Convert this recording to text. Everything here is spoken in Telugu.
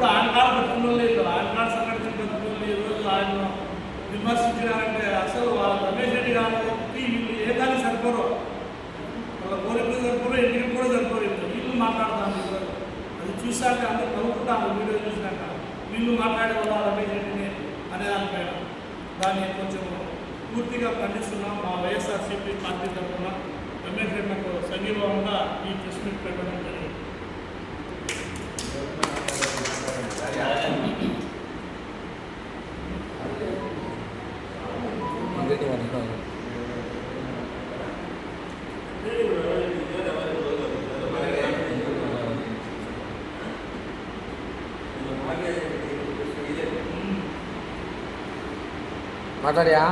ఎప్పుడు ఆయన కాడ పెట్టుకున్న లేదు, ఆయన కాడ సంఘటన పెట్టుకున్న ఈరోజు ఆయన విమర్శించినారంటే అసలు వాళ్ళ రమేష్ రెడ్డి గారు వీళ్ళు ఏ దాన్ని సరిపోరు, వాళ్ళ కోరికలు సరిపోరు, ఇంటికి కూడా సరిపోరు. వీళ్ళు మాట్లాడుతాను అది చూశాక అందరూ నవ్వుకుంటాను వీడియో చూసినాక. వీళ్ళు మాట్లాడే వాళ్ళ రమేష్ రెడ్డిని అనే దానిపైన దాన్ని కొంచెం పూర్తిగా ఖండిస్తున్నాం. మా వైఎస్ఆర్సీపీ పార్టీ తరఫున రమేష్ రెడ్డికి సంఘీభావంగా ఈ ప్రెస్ మీట్ పెట్టడం జరిగింది. మాట్లాడియా